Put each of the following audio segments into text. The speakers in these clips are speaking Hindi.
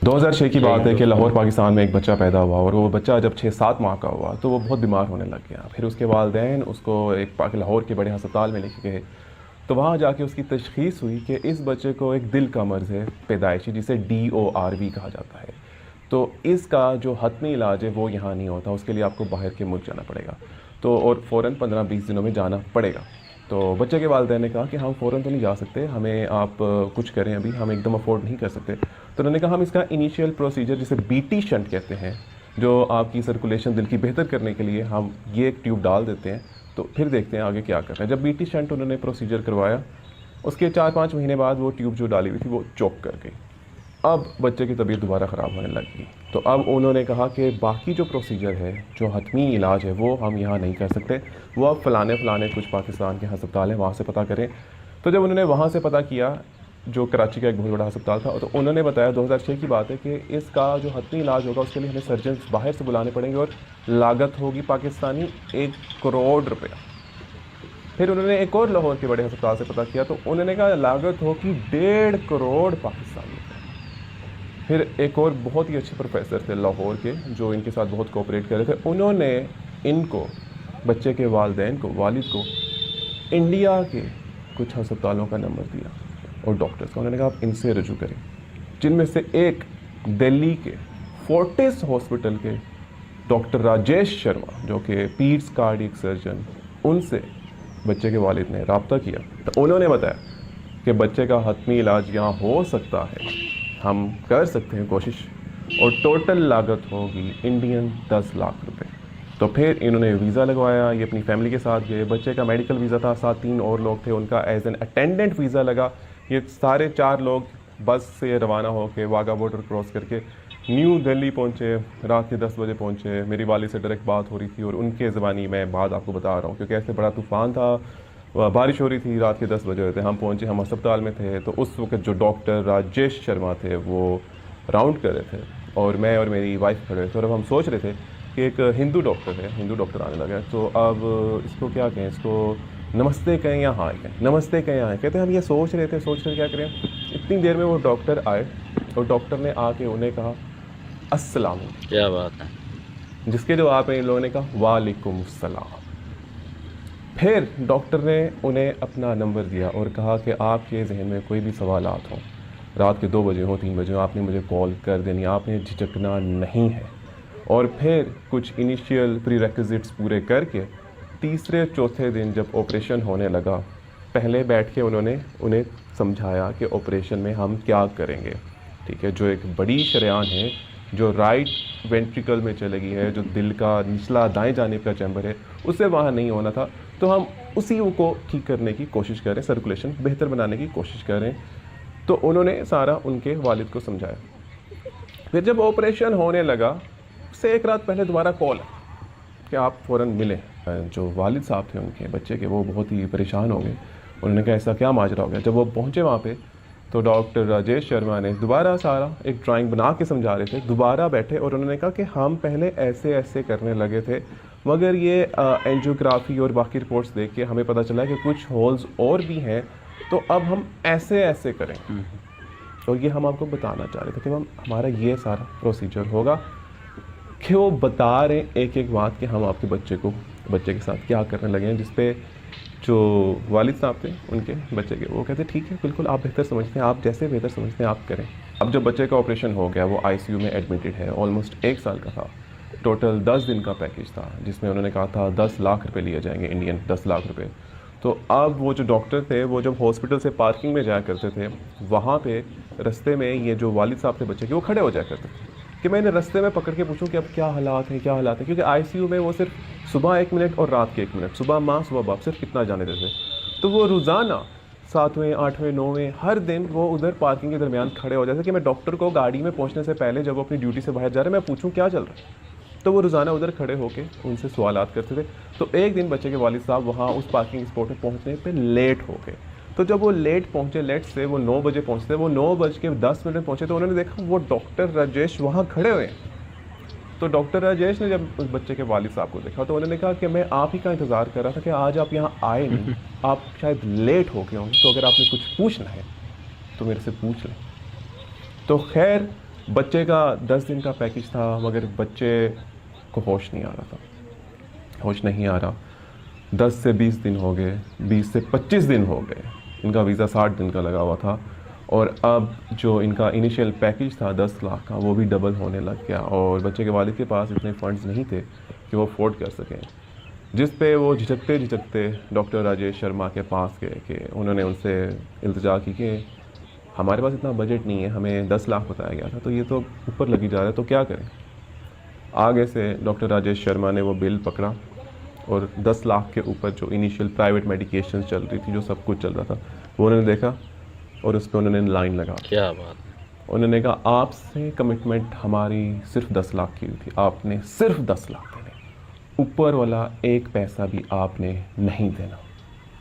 2006 की बात है कि लाहौर पाकिस्तान में एक बच्चा पैदा हुआ और वो बच्चा जब 6-7 माह का हुआ तो वो बहुत बीमार होने लग गया। फिर उसके वालिदैन उसको एक लाहौर के बड़े अस्पताल में लेके गए, तो वहाँ जाके उसकी तशख़ीस हुई कि इस बच्चे को एक दिल का मर्ज़ है पैदाइशी, जिसे DORV कहा जाता है। तो इसका जो हतमी इलाज है वो यहाँ नहीं होता, उसके लिए आपको बाहर के मुल्क जाना पड़ेगा, तो और फ़ौरन 15-20 दिनों में जाना पड़ेगा। तो बच्चे के वालिदैन ने कहा कि हम फ़ौरन तो नहीं जा सकते, हमें आप कुछ करें, अभी हम एकदम अफोर्ड नहीं कर सकते। तो उन्होंने कहा हम इसका इनिशियल प्रोसीजर जिसे BT शंट कहते हैं, जो आपकी सर्कुलेशन दिल की बेहतर करने के लिए हम ये एक ट्यूब डाल देते हैं, तो फिर देखते हैं आगे क्या करना है। जब BT शंट उन्होंने प्रोसीजर करवाया, उसके 4-5 महीने बाद वो ट्यूब जो डाली हुई थी वो चोक कर गई। अब बच्चे की तबीयत दोबारा ख़राब होने लगी। तो अब उन्होंने कहा कि बाकी जो प्रोसीजर है, जो हतमी इलाज है, वो हम यहाँ नहीं कर सकते, वो अब फ़लाने कुछ पाकिस्तान के अस्पताल हैं वहाँ से पता करें। तो जब उन्होंने वहाँ से पता किया, जो कराची का एक बहुत बड़ा अस्पताल था, तो उन्होंने बताया 2006 की बात है कि इसका जो हतमी इलाज होगा उसके लिए हमें सर्जन बाहर से बुलाने पड़ेंगे और लागत होगी पाकिस्तानी 1 करोड़ रुपया। फिर उन्होंने एक और लाहौर के बड़े अस्पताल से पता किया, तो उन्होंने कहा लागत होगी 1.5 करोड़ पाकिस्तानी। फिर एक और बहुत ही अच्छे प्रोफेसर थे लाहौर के जो इनके साथ बहुत कोऑपरेट कर रहे थे, उन्होंने इनको, बच्चे के वालिदैन को, वालिद को इंडिया के कुछ अस्पतालों का नंबर दिया और डॉक्टर्स का। उन्होंने कहा आप इनसे रजू करें, जिनमें से एक दिल्ली के फोर्टिस हॉस्पिटल के डॉक्टर राजेश शर्मा, जो कि पीड्स कार्डियक सर्जन, उनसे बच्चे के वालिद ने रब्ता किया। तो उन्होंने बताया कि बच्चे का हतमी इलाज यहाँ हो सकता है, हम कर सकते हैं कोशिश, और टोटल लागत होगी इंडियन 10 लाख रुपए। तो फिर इन्होंने वीज़ा लगवाया, ये अपनी फैमिली के साथ गए। बच्चे का मेडिकल वीज़ा था, साथ 3 और लोग थे, उनका एज एन अटेंडेंट वीज़ा लगा। ये सारे 4 लोग बस से रवाना होकर वाघा बॉर्डर क्रॉस करके न्यू दिल्ली पहुँचे। रात के 10 बजे पहुँचे। मेरी वाली से डायरेक्ट बात हो रही थी और उनके ज़बानी मैं बात आपको बता रहा हूँ, क्योंकि ऐसे बड़ा तूफ़ान था, बारिश हो रही थी, रात के 10 बजे हुए थे। हम पहुँचे, हम अस्पताल में थे, तो उस वक्त जो डॉक्टर राजेश शर्मा थे वो राउंड कर रहे थे और मैं और मेरी वाइफ खड़े थे, और अब हम सोच रहे थे कि एक हिंदू डॉक्टर है, हिंदू डॉक्टर आने लगा, तो अब इसको क्या कहें, इसको नमस्ते कहें या हाय कहें, नमस्ते कहें या हाय कहते हैं। हम ये सोच रहे थे क्या करें। इतनी देर में वो डॉक्टर आए और डॉक्टर ने आके उन्हें कहा अस्सलाम। क्या बात है। जिसके जवाब में इन लोगों ने कहा वालेकुम सलाम। फिर डॉक्टर ने उन्हें अपना नंबर दिया और कहा कि आपके जहन में कोई भी सवालात हों, रात के 2 बजे हो, 3 बजे हो, आपने मुझे कॉल कर देनी, आपने झिझकना नहीं है। और फिर कुछ इनिशियल प्रीरेक्विजिट्स पूरे करके तीसरे-चौथे दिन जब ऑपरेशन होने लगा, पहले बैठ के उन्होंने उन्हें समझाया कि ऑपरेशन में हम क्या करेंगे, ठीक है। जो एक बड़ी शरेआन है जो राइट वेंट्रिकल में चलेगी है, जो दिल का निचला दाएं जानिब का चैम्बर है, उससे वहाँ नहीं होना था, तो हम उसी को ठीक करने की कोशिश करें, सर्कुलेशन बेहतर बनाने की कोशिश करें। तो उन्होंने सारा उनके वालिद को समझाया। फिर जब ऑपरेशन होने लगा, उससे एक रात पहले दोबारा कॉल कि आप फ़ौरन मिलें। जो वालिद साहब थे उनके बच्चे के, वो बहुत ही परेशान हो गए। उन्होंने कहा ऐसा क्या माजरा हो गया। जब वो पहुँचे वहाँ पे, तो डॉक्टर राजेश शर्मा ने दोबारा सारा एक ड्राइंग बना के समझा रहे थे। दोबारा बैठे और उन्होंने कहा कि हम पहले ऐसे ऐसे करने लगे थे, मगर ये एंजियोग्राफी और बाकी रिपोर्ट्स देख के हमें पता चला कि कुछ होल्स और भी हैं, तो अब हम ऐसे ऐसे करें। और ये हम आपको बताना चाह रहे थे कि हमारा ये सारा प्रोसीजर होगा, कि वो बता रहे हैं एक एक बात कि हम आपके बच्चे के साथ क्या करने लगे हैं। जिसपे जो वालिद साहब थे उनके बच्चे के, वो कहते ठीक है, बिल्कुल आप बेहतर समझते हैं, आप जैसे बेहतर समझते हैं आप करें। अब जब बच्चे का ऑपरेशन हो गया, वो ICU में एडमिटेड है, ऑलमोस्ट 1 साल का था। टोटल 10 दिन का पैकेज था, जिसमें उन्होंने कहा था 10 लाख रुपए लिए जाएंगे, इंडियन 10 लाख रुपए। तो अब वो जो डॉक्टर थे, वो जब हॉस्पिटल से पार्किंग में जाया करते थे, वहाँ पे रास्ते में ये जो वालिद साहब थे बच्चे के, वो खड़े हो जाया करते थे कि मैं इन्हें रास्ते में पकड़ के पूछूं कि अब क्या हालात हैं, क्या हालात हैं। क्योंकि ICU में वो सिर्फ सुबह 1 मिनट और रात के 1 मिनट, सुबह माँ सुबह बाप, सिर्फ कितना जाने देते। तो वो रोज़ाना 7वें 8वें 9वें हर दिन वो उधर पार्किंग के दरमियान खड़े हो जाते कि मैं डॉक्टर को गाड़ी में पहुंचने से पहले, जब वो अपनी ड्यूटी से बाहर जा रहे हैं, मैं पूछूं क्या चल रहा है। तो वो रोज़ाना उधर खड़े होकर उनसे सवालात करते थे। तो एक दिन बच्चे के वालिद साहब वहाँ उस पार्किंग स्पॉट में पहुँचने पर लेट हो गए। तो जब वो लेट पहुँचे, लेट से वो 9 बजे पहुँचते, वो 9:10 में पहुँचे, तो उन्होंने देखा वो डॉक्टर राजेश वहाँ खड़े हुए हैं। तो डॉक्टर राजेश ने जब उस बच्चे के वालिद साहब को देखा, तो उन्होंने कहा कि मैं आप ही का इंतज़ार कर रहा था कि आज आप यहाँ आए नहीं, आप शायद लेट हो गए होंगे, तो अगर आपने कुछ पूछना है तो मेरे से पूछ लें। तो खैर बच्चे का 10 दिन का पैकेज था, मगर बच्चे को होश नहीं आ रहा था, होश नहीं आ रहा। 10 से 20 दिन हो गए, 20 से 25 दिन हो गए, इनका वीज़ा 60 दिन का लगा हुआ था। और अब जो इनका इनिशियल पैकेज था 10 लाख का, वो भी डबल होने लग गया, और बच्चे के वालिद के पास इतने फंड्स नहीं थे कि वो अफोर्ड कर सकें। जिस पे वो झिझकते झिझकते डॉक्टर राजेश शर्मा के पास गए कि उन्होंने उनसे इल्तिजा की कि हमारे पास इतना बजट नहीं है, हमें 10 लाख बताया गया था, तो ये तो ऊपर लगी जा रहा है, तो क्या करें। आगे से डॉक्टर राजेश शर्मा ने वो बिल पकड़ा और 10 लाख के ऊपर जो इनिशियल प्राइवेट मेडिकेशन चल रही थी, जो सब कुछ चल रहा था, वो उन्होंने देखा और उस पर उन्होंने लाइन लगा। क्या बात। उन्होंने कहा आपसे कमिटमेंट हमारी सिर्फ 10 लाख की हुई थी, आपने सिर्फ 10 लाख देने, ऊपर वाला एक पैसा भी आपने नहीं देना।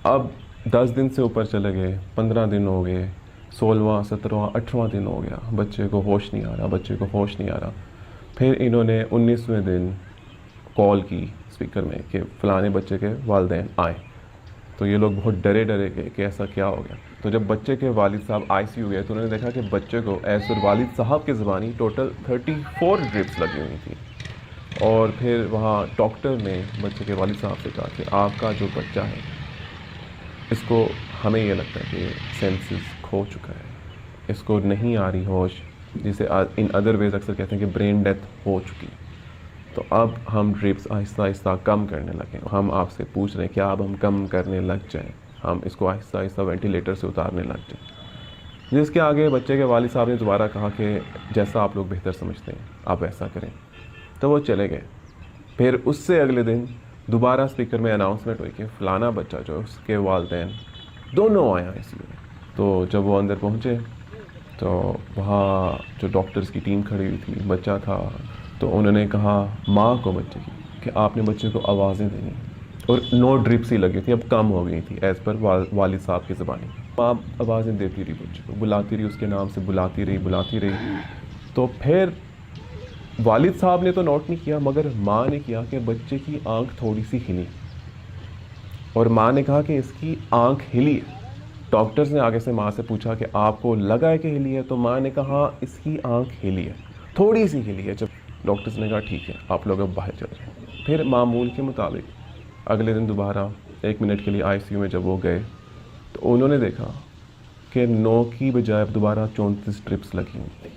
अब 10 दिन से ऊपर चले गए, 15 दिन हो गए, 16वां 17वां 18वां दिन हो गया, बच्चे को होश नहीं आ रहा, बच्चे को होश नहीं आ रहा। फिर इन्होंने 19वें दिन कॉल की स्पीकर में कि फ़लाने बच्चे के वालिदैन आए। तो ये लोग बहुत डरे डरे गए कि ऐसा क्या हो गया। तो जब बच्चे के वालिद साहब आईसीयू गए तो उन्होंने देखा कि बच्चे को एज पर वालिद साहब के ज़बानी टोटल 34 ड्रिप्स लगी हुई थी। और फिर वहाँ डॉक्टर ने बच्चे के वालिद साहब से कहा कि आपका जो बच्चा है, इसको हमें ये लगता है कि सेंसेस खो चुका है, इसको नहीं आ रही होश, जिसे इन अदर वेज अक्सर कहते हैं कि ब्रेन डेथ हो चुकी। तो अब हम ड्रिप्स आहिस्ता आहिस्ता कम करने लगे। हम आपसे पूछ रहे हैं क्या अब हम कम करने लग जाएं, हम इसको आहिस्ता आहिस्ता वेंटिलेटर से उतारने लग जाएं। जिसके आगे बच्चे के वालिद साहब ने दोबारा कहा कि जैसा आप लोग बेहतर समझते हैं आप वैसा करें। तो वो चले गए। फिर उससे अगले दिन दोबारा स्पीकर में अनाउंसमेंट हुई कि फ़लाना बच्चा जो उसके वालिदैन दोनों आए आईसीयू में। तो जब वो अंदर पहुँचे तो वहाँ जो डॉक्टर्स की टीम खड़ी हुई थी, बच्चा था, तो उन्होंने कहा माँ को बच्चे की कि आपने बच्चे को आवाज़ें देनी, और 9 ड्रिप्स ही लगी थी, अब कम हो गई थी एज़ पर वालिद साहब की ज़बानी। माँ आवाज़ें देती रही बच्चे को, बुलाती रही, उसके नाम से बुलाती रही। तो फिर वालिद साहब ने तो नोट नहीं किया, मगर माँ ने किया कि बच्चे की आंख थोड़ी सी हिली, और माँ ने कहा कि इसकी आंख हिली है। डॉक्टर्स ने आगे से माँ से पूछा कि आपको लगा है कि हिली है, तो माँ ने कहा इसकी आंख हिली है, थोड़ी सी हिली है। जब डॉक्टर्स ने कहा ठीक है आप लोग अब बाहर चले जाएं। फिर मामूल के मुताबिक अगले दिन दोबारा 1 मिनट के लिए आईसीयू में जब वो गए तो उन्होंने देखा कि 9 की बजाय दोबारा 34 ट्रिप्स लगी हुई थी।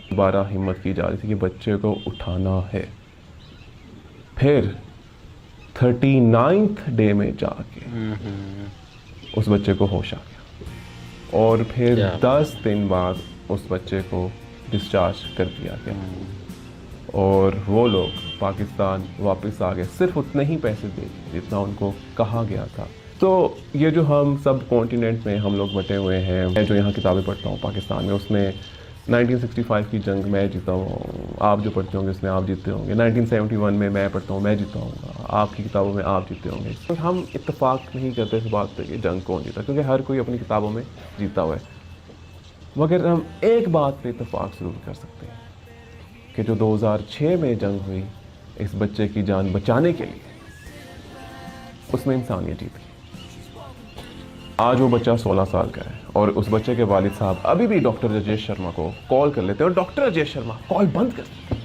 दोबारा हिम्मत की जा रही थी कि बच्चे को उठाना है। फिर 39th डे में जाके उस बच्चे को होश आ गया, और फिर 10 दिन बाद उस बच्चे को डिस्चार्ज कर दिया गया। और वो लोग पाकिस्तान वापस आ गए सिर्फ उतने ही पैसे दे जितना उनको कहा गया था। तो ये जो हम सब कॉन्टिनेंट में हम लोग बटे हुए हैं, मैं जो यहाँ किताबें पढ़ता हूँ पाकिस्तान में, उसमें 1965 की जंग मैं जीता हूँ, आप जो पढ़ते होंगे उसमें आप जीते होंगे। 1971 में मैं पढ़ता हूँ, मैं जीता हूँ, आपकी किताबों में आप जीते होंगे। तो हम इत्तेफाक नहीं करते इस बात पे कि जंग कौन जीता, क्योंकि हर कोई अपनी किताबों में जीता हुआ है। मगर हम एक बात पे इत्तेफाक ज़रूर कर सकते हैं कि जो 2006 में जंग हुई इस बच्चे की जान बचाने के लिए, उसमें इंसानियत जीत गई। आज वो बच्चा 16 साल का है, और उस बच्चे के वालिद साहब अभी भी डॉक्टर राजेश शर्मा को कॉल कर लेते हैं, और डॉक्टर राजेश शर्मा कॉल बंद कर देते हैं,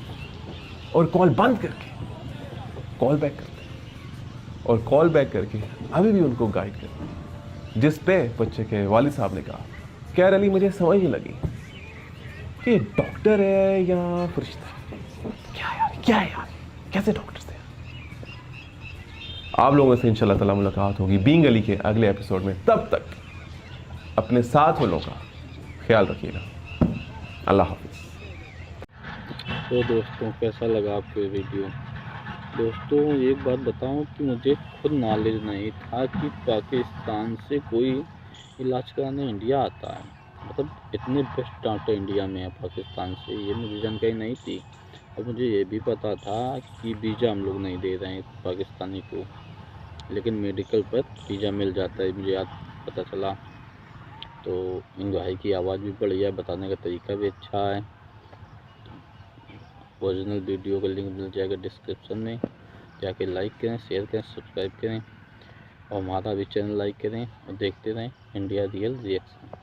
और कॉल बंद करके कॉल बैक करते हैं, और कॉल बैक करके अभी भी उनको गाइड करते हैं। जिस पे बच्चे के वालिद साहब ने कहा क्या अली मुझे समझ नहीं लगी कि डॉक्टर है या फरिश्ता, क्या है यार कैसे डॉक्टर से। आप लोगों से इंशाल्लाह ताला मुलाकात होगी बीइंग अली के अगले एपिसोड में। तब तक अपने साथ वालों का ख्याल रखिएगा। अल्लाह हाफिज़। तो दोस्तों कैसा लगा आपको ये वीडियो। दोस्तों एक बात बताऊं कि मुझे खुद नॉलेज नहीं था कि पाकिस्तान से कोई इलाज कराने इंडिया आता है। मतलब इतने बेस्ट डॉक्टर इंडिया में है पाकिस्तान से, ये मुझे जानकारी नहीं थी। और मुझे ये भी पता था कि वीज़ा हम लोग नहीं दे रहे हैं पाकिस्तानी को, लेकिन मेडिकल पर वीज़ा मिल जाता है, मुझे आज पता चला। तो इन भाई की आवाज़ भी बढ़िया है, बताने का तरीका भी अच्छा है। ओरिजिनल वीडियो का लिंक मिल जाएगा डिस्क्रिप्शन में, जाके लाइक करें, शेयर करें, सब्सक्राइब करें, और हमारा भी चैनल लाइक करें और देखते रहें इंडिया रियल रिएक्शन।